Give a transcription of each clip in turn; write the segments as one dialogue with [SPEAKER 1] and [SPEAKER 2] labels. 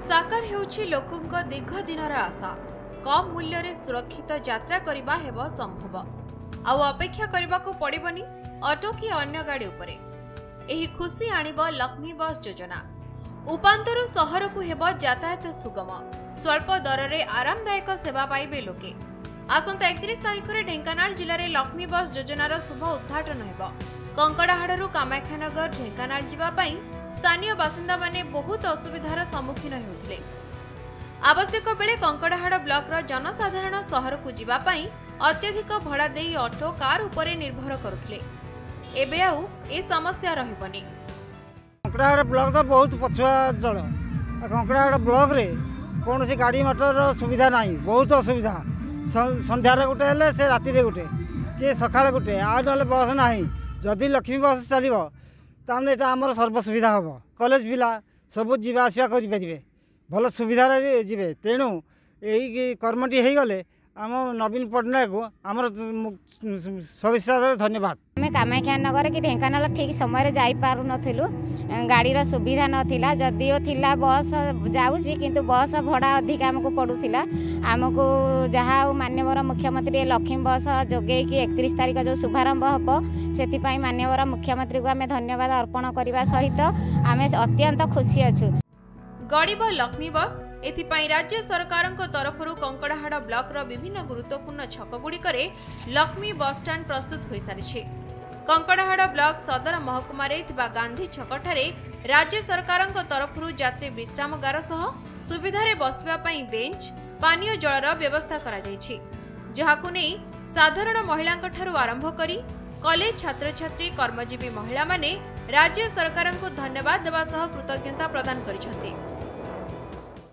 [SPEAKER 1] साकार हेउछि लोकंक दीर्घ दिनर आशा। कम मूल्य रे सुरक्षित यात्रा करिबा हेबो संभव। आउ अपेक्षा करबाको पड़िबनी ऑटो की अन्य गाड़ी उपरे। एही खुशी आनिबो लक्ष्मी बस योजना। उपांतर सहर को हेबो यातायात सुगम। स्वल्प दर रे आरामदायक सेवा पाइबे लोके। आसंता 31 तारिख रे ढेंकानाल जिले में लक्ष्मी बस योजनार शुभ उद्घाटन हेबो। कंकड़ाहाड़ू कामाख्यानगर ढेंकानाल जीवा पई स्थानीय बासिंदा माने बहुत असुविधार सम्मुखीन हेउथिले। आवश्यक बेले कंकड़ाहाड़ ब्लॉक रो जनसाधारण सहर को जीवा पई अत्यधिक भड़ा देई ऑटो कार उपरे निर्भर करुथिले। एबे आउ ए समस्या रहिबनी।
[SPEAKER 2] कंकड़ाहाड़ ब्लॉक तो बहुत पछुआ जल। कंकड़ाहाड़ ब्लॉक रे कौन सी गाड़ी मटर सुविधा नहीं, बहुत असुविधा। संध्यार गोटे से राति गोटे कि सकाଳେ गोटे आ बस ना। जदि लक्ष्मी बस चलो तामने एटा आमर सर्वसुविधा हम। कॉलेज पिला सब जीवा आसवा करें भल सुविधार जी। तेणु यही कर्मटी हो गले आम नवीन पट्टनायक को आमर सविशेष धन्यवाद।
[SPEAKER 3] आम कामाख्यानगर कि ढेंकानाल ठीक समय जापारू नथिलु। गाड़ीर सुविधा नथिला। जदिओ थिला बस जाऊँगी किंतु बस भड़ा अधिक आमको पड़ूला। आमको जहाँ माननीय मुख्यमंत्री लक्ष्मी बस जोगे कि 31 तारिख जो शुभारंभ हम से माननीय मुख्यमंत्री को आम धन्यवाद अर्पण करने सहित आम अत्यंत खुशी अच्छु।
[SPEAKER 1] गरीब लक्ष्मी बस एथिपाई राज्य सरकार तरफ कंकड़ाहाड़ ब्लॉक रो विभिन्न गुरुत्वपूर्ण छकगुड़िक लक्ष्मी बस स्टैंड प्रस्तुत हो सारी। कंकड़ाहाड़ ब्लॉक सदर महकुमा गांधी छकठारे राज्य सरकार तरफ यात्री विश्रामगार सह सुविधारे बसवा पई बेंच पानीय जलर व्यवस्था करा जायछि। जहाकु नै साधारण महिलांक ठारू आरंभ करी कॉलेज छात्र छात्री कर्मजीवी महिला माने राज्य सरकार को धन्यवाद देवा सह कृतज्ञता प्रदान करिसथि।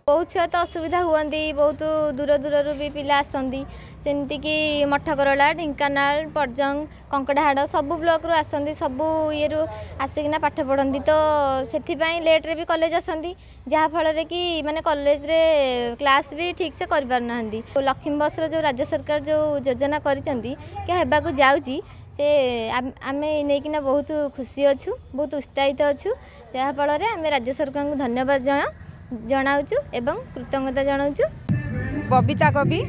[SPEAKER 4] बहुत छुआ तो असुविधा हुआ। बहुत दूर दूर भी पिला आसती सेमती कि मठकरला ढेंकानाल पर्जंग कंकड़ाहाड़ सब ब्लॉक रू आसती। सब ये आसिकिना पाठ पढ़ती तो से लेट रे भी कॉलेज आसती जहाँफल कि माने कॉलेज रे क्लास भी ठीक से कर पारना। लक्ष्मी बस जो राज्य सरकार जो योजना कर जाऊँगी से आम नहीं बहुत खुशी अच्छु, बहुत उत्साहित अच्छु। जहाँफल आम राज्य सरकार को धन्यवाद जनाऊँ एवं कृतज्ञता जनाऊँ।
[SPEAKER 5] बबीता कवि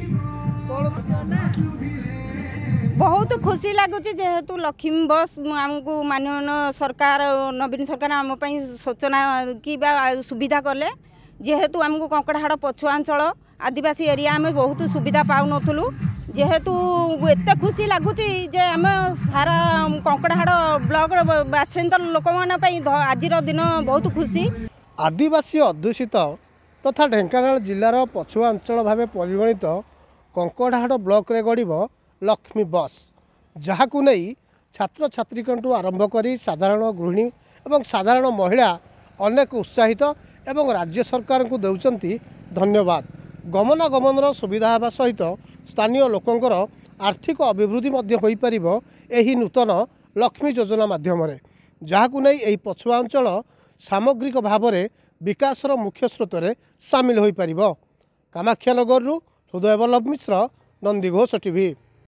[SPEAKER 5] बहुत खुशी लगुच जेहेतु लक्ष्मी बस आमको माननीय सरकार नवीन सरकार आम सूचना कि सुविधा कले। जेहेतु आमको कंकड़ाहाड़ पछुआंचल आदिवासी एरिया आम बहुत सुविधा पाऊनथुलु। जेहेतु एत खुशी लगुच आम सारा कंकड़ाहाड़ ब्लॉक बासिंदा लोक आज दिन बहुत खुशी।
[SPEAKER 6] आदिवासी अध्युषित तथा ढेंकानाल जिलार पछुआ अंचल भाव परिगणित कंकड़ाहाड़ ब्लॉक रे गड़ब लक्ष्मी बस, जहाकु नहीं छात्र छात्रीकंटू आरंभ करी साधारण गृहिणी एवं साधारण महिला अनेक उत्साहित एवं राज्य सरकार को देउचंती धन्यवाद। गमनागमन सुविधा हेबा सहित स्थानीय लोकंकर आर्थिक अभिवृद्धि मध्य होई परिबो एही नूतन लक्ष्मी योजना माध्यम जहाकु नहीं एही पछुआ अंचल सामग्रिक भाव में विकासर मुख्य स्रोत में सामिल हो पार। कामाख्यानगर हृदय बल्लभ मिश्र, नंदीघोष टीवी।